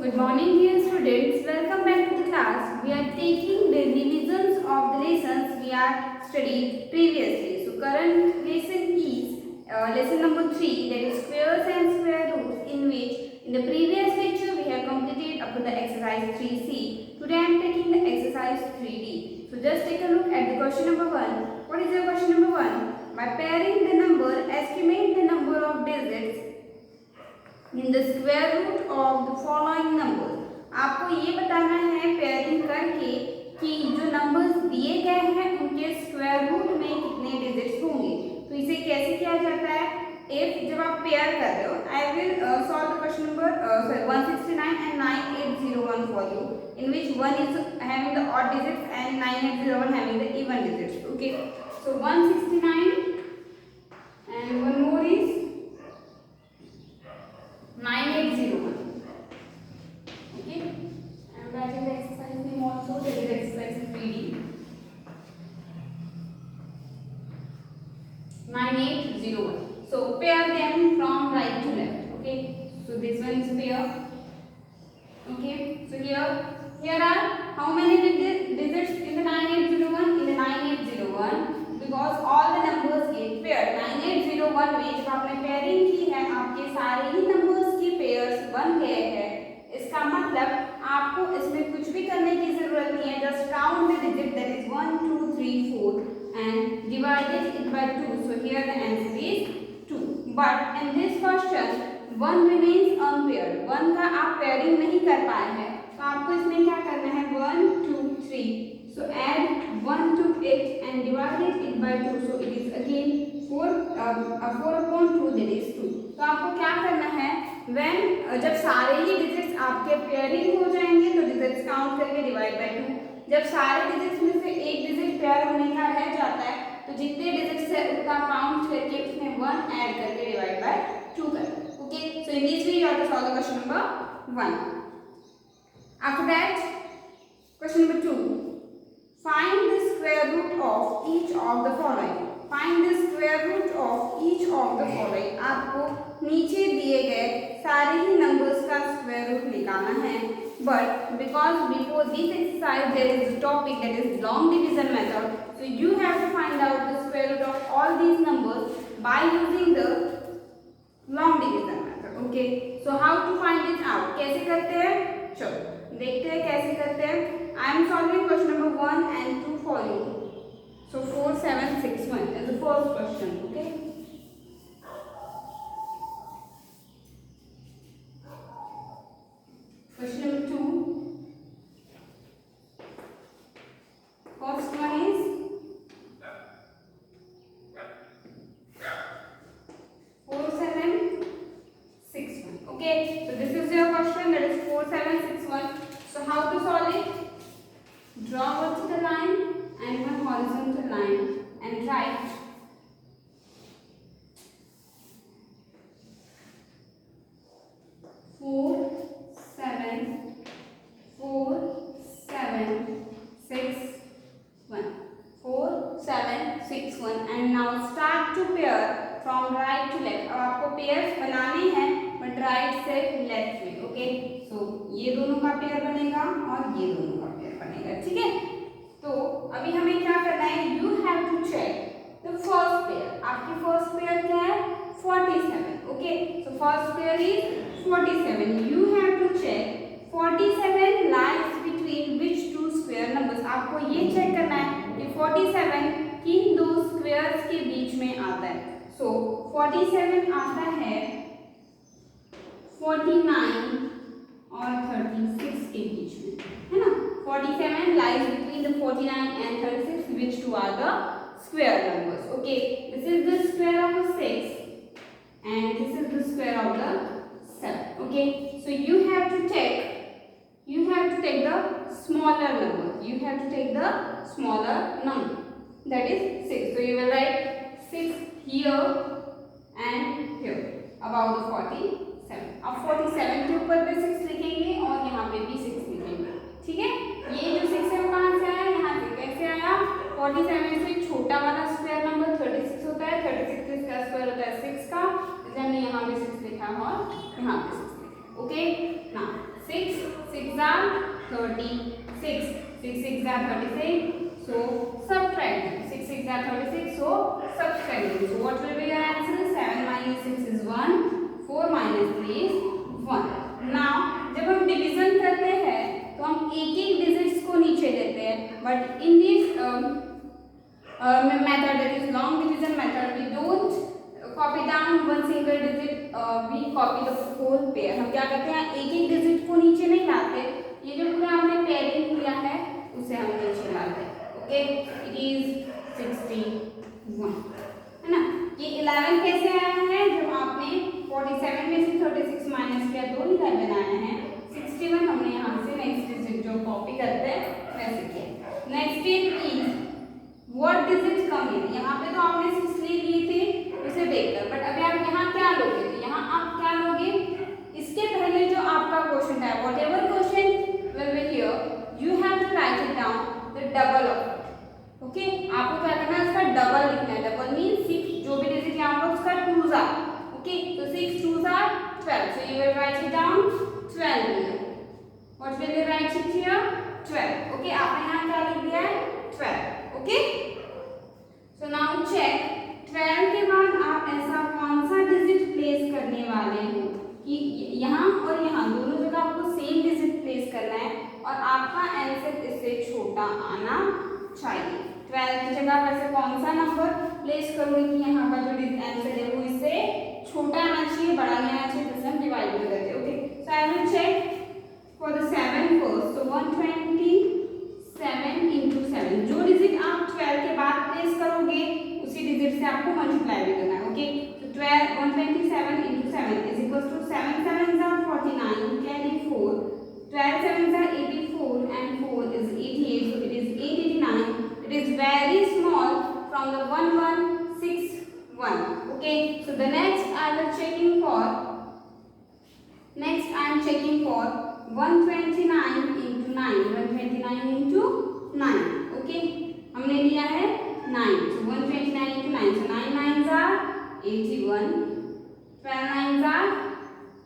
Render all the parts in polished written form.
Good morning dear students, welcome back to the class. We are taking the revisions of the lessons we are studied previously. So current lesson is lesson number 3, that is squares and square roots, in which in the previous lecture we have completed up to the exercise 3C. Today I am taking the exercise 3D. So just take a look at the question number 1. What is the question number 1? By pairing the number, estimate the number of digits in the square root of the following numbers. आपको ये बताना है pairing करके कि जो numbers दिए गए हैं उनके स्क्वायर रूट में कितने डिजिट्स होंगे. तो इसे कैसे किया जाता है? इफ जब आप पेयर कर रहे हो, I will solve the question number 169 and 9801 for you, in which one is having the odd digits and 9801 having the even digits. Okay, so 169 and one more is 9801. Okay, I am writing the exercise name also, that is exercise 3D. 9801. So pair them from right to left. Okay, so this one is pair. Okay, so here are how many digits in the 9801? In the 9801, because all the numbers get paired. 9801 में जब आपने pairing की है, आपके सारे ही numbers के pairs बन गए हैं. इसका मतलब आपको इसमें कुछ भी करने की जरूरत नहीं है. Just count the digit, that is 1 2 3 4 and divided it by 2. So here the answer is 2. But in this question 1 remains unpaired. 1 का आप पेयरिंग नहीं कर पाए हैं, तो आपको इसमें क्या करना है? 1 2 3. So add 1 to it and divided it by 2. So it is again 4 upon 2, that is 2. तो आपको क्या करना है? When जब सारे ही डिजिट्स आपके पेयरिंग हो जाएंगे तो डिजिट्स काउंट करके डिवाइड बाय 2. जब सारे डिजिट्स में से एक डिजिट पेयर होने का रह जाता है तो जितने डिजिट्स है उतना काउंट करके उसमें 1 ऐड करके डिवाइड बाय 2 करें. Okay, so in this way you have to solve the question number 1. After that question number 2, find the square root of each of the following. Find the square root of each of the following. आपको नीचे दिए गए सारे ही numbers का square root निकालना है. But because before this exercise there is a topic, that is long division method, so you have to find out the square root of all these numbers by using the long division method. Okay, so how to find it out? कैसे करते हैं? चलो देखते हैं कैसे करते हैं. I am solving question number 1 and 2 for you. So 4 7 6 1 is the first question. Okay, question number 2. First one is 4 7 6 1. Okay, so this is your question, that is 4 7 6 1. So how to solve it? Draw vertical line and one horizontal line and write 4 7 4 7 6 1. 4 7 6 1. and now start to pair from right to left. अब आपको pairs बनाने हैं but right से left में. Okay, सो ये दोनों का pair बनेगा और ये दोनों का पेयर बनेगा. ठीक है, तो अभी हमें क्या करना है? You have to check the first pair. आपकी फर्स्ट पेयर क्या है? 47. Okay, so first pair is 47. You have to check 47 lies between which two square numbers. आपको ये चेक करना है कि 47 किन दो स्क्वायर्स के बीच में आता है. सो 47 आता है 49 और 36 के बीच में, है ना. 47 lies between the 49 and 36, which two are the square numbers. Okay, this is the square of the 6 and this is the square of the 7. Okay, so you have to take the smaller number. You have to take the smaller number, that is 6. So you will write 6 here and here above the 47. अब 47 के ऊपर पे 6 लिखेंगे और यहाँ पे भी 6 लिखेंगे. ठीक है, ये जो 6 है वो कहाँ से आया? यहाँ से. कैसे आया? 47 से छोटा वाला स्क्वायर नंबर 36 होता है. 36 का स्क्वायर होता है 6 का, इसलिए हमने यहाँ पे 6 लिखा और यहाँ पे 6 लिखा. Okay, now 6 6 are 36. 6 6 are 36. So subtract. 6 6 are 36. So subtract. So what will be your answer? 7 minus 6 is 1. 4 minus 3 is 1. Now जब हम डिवीजन करते हैं तो हम एक एक डिजिट्स को नीचे देते हैं, but in this method, that is long division method, we don't copy down one single digit, we copy the whole pair. हम क्या करते हैं, एक एक डिजिट को नीचे नहीं लाते, ये जो पूरा हमने पेयरिंग किया है उसे हम नीचे लाते हैं. ओके, इट इज 61 है ना. ये 11 कैसे आया है, जब आपने 47 में से 36 माइनस किया तो 11 आया है. 61 हमने यहाँ से नेक्स्ट डिजिट जो कॉपी करते हैं वैसे किया. नेक्स्ट इज व्हाट डिजिट कम इन. यहाँ पे तो आपने 6 ले लिए थे उसे देखकर, बट अभी आप यहाँ क्या लोगे, तो यहाँ आप क्या लोगे, इसके पहले जो आपका क्वेश्चन है, whatever question will be here, you have to write it down the double of. Okay, आपको क्या करना है, इसका डबल लिखना है. डबल मीन 6, जो भी डिजिट यहाँ पर उसका 2s are. ओके, तो 6 2s are 12. So you will write it down 12 here. What will you write it here? 12. Okay, आपने यहाँ क्या लिख दिया है, 12. ओके, सो नाउ चेक 12 के बाद आप ऐसा कौन सा डिजिट प्लेस करने वाले हो कि यहाँ और यहाँ दोनों जगह आपको सेम डिजिट प्लेस करना है और आपका आंसर इससे छोटा आना चाहिए. 12 की जगह वैसे कौन सा नंबर प्लेस करोगे कि यहाँ का जो आंसर है वो इससे छोटा आना चाहिए, बड़ा नहीं आना चाहिए, जिससे हम डिवाइड कर देते हैं. Okay, so I will check for the 7 first. So 127 into 7, जो डिजिट आप 12 के बाद प्लेस करोगे उसी डिजिट से आपको मल्टीप्लाई भी करना है. ओके, तो 127 into 7 is equals to 7 7s are 49, carry 4, 12 7s are 84 and 4 is 88, so it is 889. It is very small from the 1161. Okay, so the next I am checking for 129 into 9. 129 into 9. Okay, हमने लिया है 9. So 129 into 9. So 9 9s are 81. 12 9s are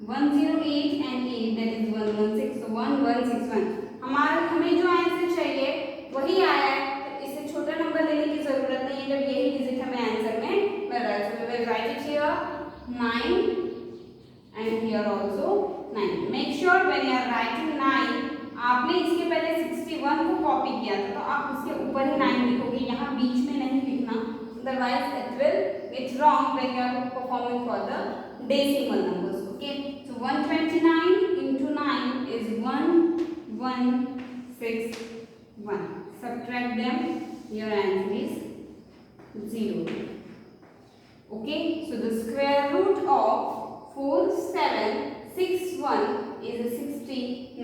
108 and 8, that is 116. So 1161. हमें जो answer चाहिए वही आया है, तो इससे छोटा नंबर लेने की जरूरत नहीं है जब यही डिजिट हमें आंसर में मिल रहा है. So we will write it here 9 and here also 9. Make sure when you are writing 9, आपने इसके पहले 61 को कॉपी किया था तो आप उसके ऊपर ही 9 लिखोगे, यहाँ बीच में नहीं लिखना, otherwise it will get wrong when you are performing for the decimal numbers. Okay, so 129 into 9 is 1161. Subtract them, your answer is 0. Okay, so the square root of 4761 is 69.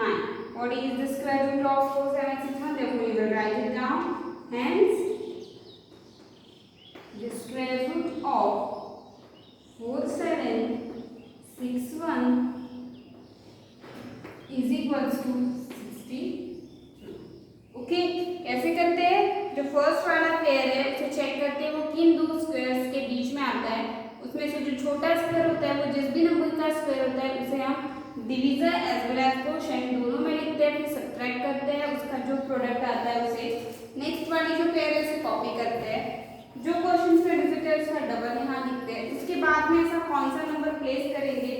What is the square root of 4761? Therefore we will write it down. Hence the square root of 4761 is equals to 60. Okay, कैसे करते हैं, जो first वाला pair है उसे check करते हैं वो किन दो स्क्वायर्स के बीच में आता है. उसमें से जो छोटा स्क्वायर होता है वो जिस भी नंबर का स्क्वायर होता है उसे हम divisor as well as quotient दोनों में लिखते हैं, फिर सब्ट्रैक्ट करते हैं, उसका जो प्रोडक्ट आता है उसे नेक्स्ट वाली जो पेयर है उसे कॉपी करते हैं, जो क्वेश्चन का डिजिट है उसका डबल यहाँ लिखते हैं. उसके बाद में ऐसा कौन सा नंबर प्लेस करेंगे,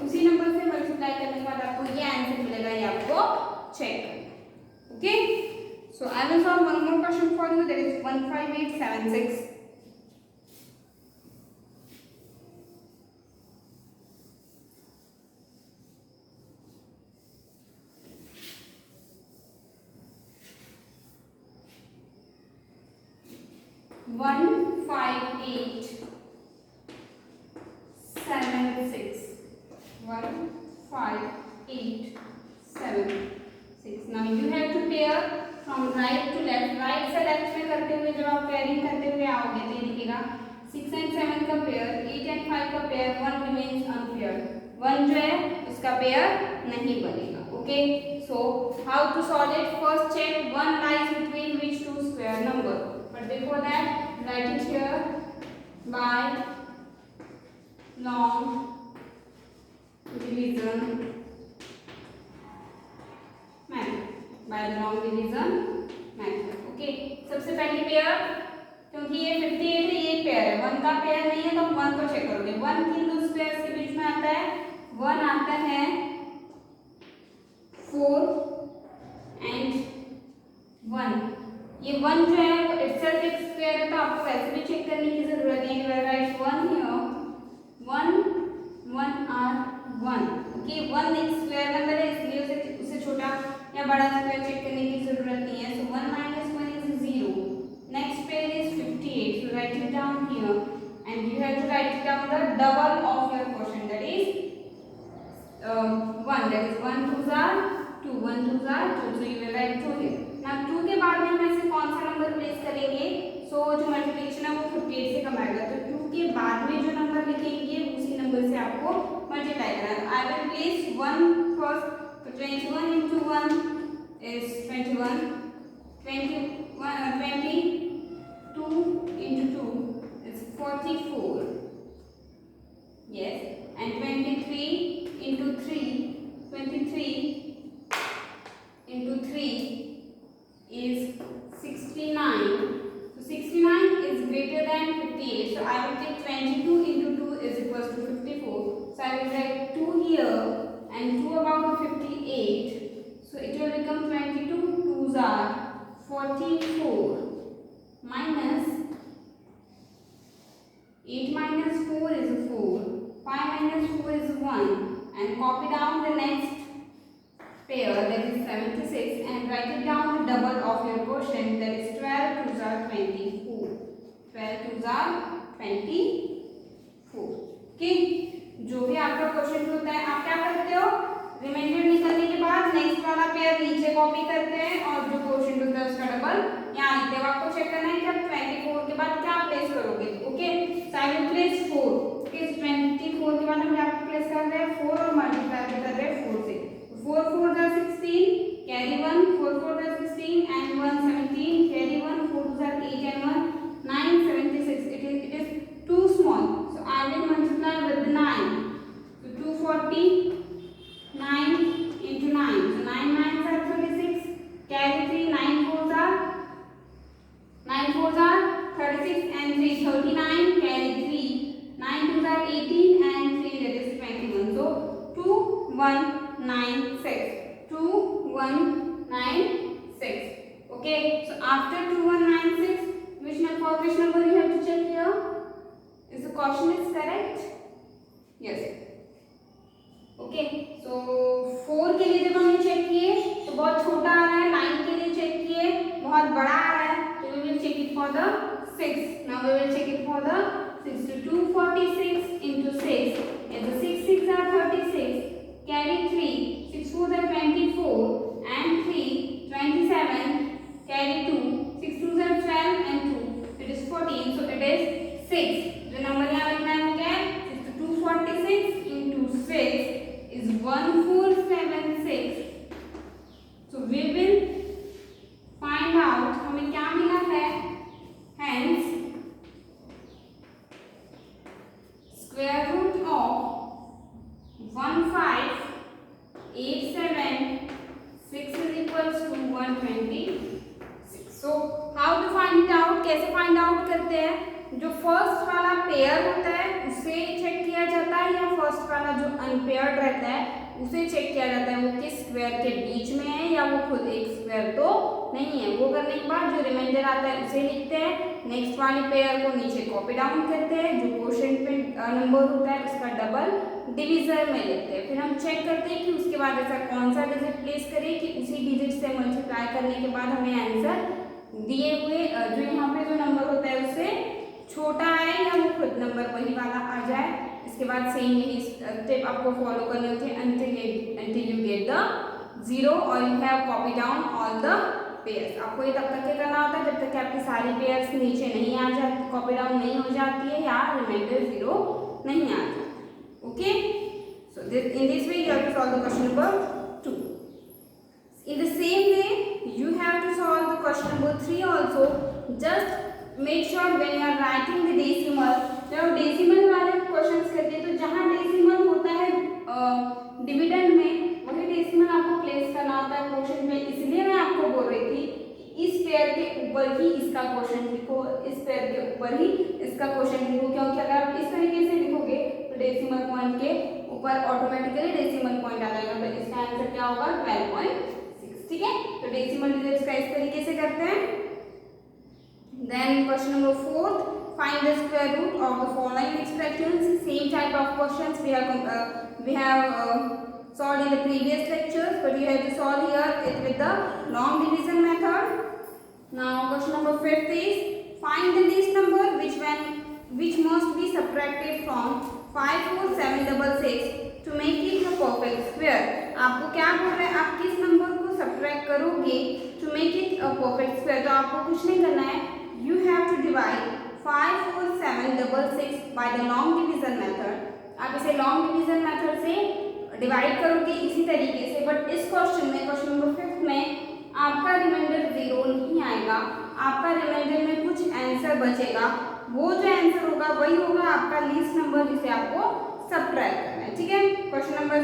उसी नंबर से मल्टीप्लाई करने के बाद आपको ये आंसर मिलेगा, ये आपको चेक करना. Okay, so I will solve one more question for you, that is 15876. One 15876. Now you have to pair from right to left. Right से लेफ्ट में करते हुए जब आप पेयरिंग करते हुए आओगे तो ये दिखेगा 6 and 7 का पेयर, 8 and 5 का पेयर, 1 remains unpaired. 1 जो है उसका पेयर नहीं बनेगा. Okay, so how to solve it, first check 1 lies between which two square number, but before that write it here by long division by long division method. Okay, सबसे पहली pair, क्योंकि ये 58 है, ये पेयर है, 1 का पेयर नहीं है तो 1 को चेक करोगे। 1 किन दो स्क्वायर्स के बीच में आता है? 1 आता है 4 एंड 1। ये 1 जो है वो इटसेल्फ एक स्क्वायर है, तो आपको वैसे भी चेक करने की जरूरत नहीं है। Right 1 here, 1 are 1। ओके, 1 एक स्क्वायर नंबर है, इसलिए उसे छोटा या बड़ा स्क्वायर चेक करने की जरूरत नहीं है। सो 1 minus 1 is 0. Next pair is 58. So write it down here, and you have to write it down the double of your quotient, that is 1. That is 1 2s are 2, 1 2s are 2. So you will write 2 here. Now 2 के बाद में हम ऐसे कौन सा number place करेंगे? सो जो multiplication है वो 58 से कम आएगा, तो 2 के बाद में जो नंबर लिखेंगे उसी नंबर से आपको मल्टीप्लाई करना है। आई विल प्लेस 1 फर्स्ट, तो 21 into 1 is 21, 22 into 2 is 44, yes, and 23 into 3 is 69. So 69 is greater than 58. So I will take 22 into 2 is equals to 54. So I will write 2 here and 2 about 58. So it will become 22 2s are 44 minus 8 minus 4 is 4, 5 minus 4 is 1, and copy down the next pair, that is 76, and write it down the double of your quotient, that is 12 2s are 24. 12 2s are 24. Okay, जो भी आपका question होता है आप क्या करते हो? Reminder निकलने के बाद नेक्स्ट वाला पेयर नीचे कॉपी करते हैं और जो क्वेश्चन होता है उसका डबल यहाँ लिखते हैं। आपको चेक करना है कि आप 24 के बाद क्या प्लेस करोगे। Okay, so I will place 4। Okay, 24 के बाद हम क्या प्लेस कर रहे हैं? 4 और मल्टीप्लाई कर रहे हैं 4 से। 4 4 are 16, carry 1, 4 4 are 16 and 1 17, carry 1, 4 2 are 8 and 1 9, 76. It is too small, so I will multiply with the 9. So 240, 9 into 9, so 9 9s are 36, carry 3, 9 4s are 36 and 3 39, carry 3, 9 2s are 18 and 3 that is 21. So 2 1 9 6, 2 1 9 6. Okay, so after 2 1 9 6, which number you have to check here? Is the question is correct? Yes. Okay, so 4 के लिए जब हमने check किए तो बहुत छोटा आ रहा है, 9 के लिए चेक किए बहुत बड़ा आ रहा है, तो we will check it for the 6. Now we will check it for the 6. So 246 into 6 is the 6 6 are 36. Carry 3, 6 4 are 24 and 3 27, carry 2, 6 2 are 12 and 2, it is 14. So it is 6. The number यहाँ लिखना है क्या है? 246 into 6 is 1476. So we will find out हमें क्या मिला है? Hence square root of 1587 is equals to 126. So how to find it out? कैसे फाइंड आउट करते हैं? जो फर्स्ट वाला पेयर होता है उसे चेक किया जाता है या फर्स्ट वाला जो अनपेयर्ड रहता है उसे चेक किया जाता है वो किस स्क्वायर के बीच में है या वो खुद एक स्क्वायर तो नहीं है। वो करने के बाद जो रिमाइंडर आता है उसे लिखते हैं, नेक्स्ट वाले पेयर को नीचे कॉपी डाउन करते हैं, जो क्वोशिएंट पे नंबर होता है उसका डबल डिवीजर में लेते हैं। फिर हम चेक करते हैं कि उसके बाद ऐसा कौन सा डिजिट प्लेस करें कि उसी डिजिट से मल्टीप्लाई करने के बाद हमें आंसर दिए हुए जो यहाँ पे जो नंबर होता है उससे छोटा आए या वो खुद नंबर वही वाला आ जाए। इसके बाद सेम यही स्टेप आपको फॉलो करने होते हैं until you get the 0 और you have copy down all the pairs। आपको ये तब तक के करना होता है जब तक कि आपकी सारी पेयर्स नीचे नहीं आ जाती, कॉपी डाउन नहीं हो जाती है या रिमाइंडर 0 नहीं आ जाता। Okay, so in this way you have to solve the question number 2. In the same way you have to solve the question number 3 also. Just make sure when you are writing the decimal, जब decimal वाले questions करते हैं तो जहाँ decimal होता है dividend में वही डेसिमल आपको प्लेस करना होता है क्वोशंट में, इसलिए मैं आपको बोल रही थी कि इस पेयर के ऊपर ही इसका क्वोशंट लिखो, इस पेयर के ऊपर ही इसका क्वोशंट लिखो, क्योंकि अगर आप इस तरीके से लिखोगे तो डेसिमल पॉइंट के ऊपर ऑटोमेटिकली डेसिमल पॉइंट आ जाएगा, तो इसका आंसर क्या होगा 12.6। ठीक है, तो डेसिमल डिजिट्स का इस तरीके से करते हैं। Then question number 4, find the square root of the following expressions. Same type of questions we have solved in the previous lectures, but you have to solve here it with the long division method. Now question number 5 is find the least number which must be subtracted from 54766 to make it a perfect square. आपको क्या बोल रहा है, आप किस number को subtract करोगे to make it a perfect square? तो आपको कुछ नहीं करना है, you have to divide 54766 by the long division method. आप इसे long division method से डिवाइड करोगे इसी तरीके से, बट इस क्वेश्चन में, क्वेश्चन नंबर 5 में आपका रिमाइंडर 0 नहीं आएगा, आपका रिमाइंडर में कुछ आंसर बचेगा, वो जो आंसर होगा वही होगा आपका लीस्ट नंबर जिसे आपको सब्ट्रैक्ट करना है। ठीक है, क्वेश्चन नंबर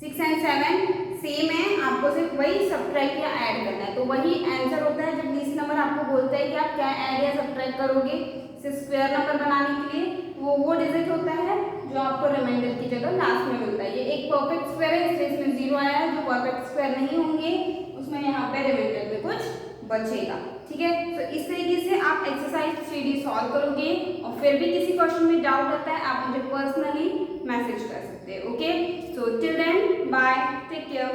6 एंड 7 सेम है, आपको सिर्फ वही सब्ट्रैक्ट या ऐड करना है, तो वही आंसर होता है जब लीस्ट नंबर आपको बोलता है कि आप क्या ऐड या सब्ट्रैक्ट करोगे स्क्वायर नंबर बनाने के लिए, वो डिजिट होता है जो आपको रिमाइंडर की जगह लास्ट में मिलता है। ये एक परफेक्ट स्क्वायर है इसलिए इसमें 0 आया है, जो परफेक्ट स्क्वायर नहीं होंगे उसमें यहाँ पे रिमाइंडर में कुछ बचेगा। ठीक है, तो इस तरीके से आप एक्सरसाइज 3D सॉल्व करोगे, और फिर भी किसी क्वेश्चन में डाउट आता है आप मुझे पर्सनली मैसेज कर सकते हैं। Okay, so till then bye, take care.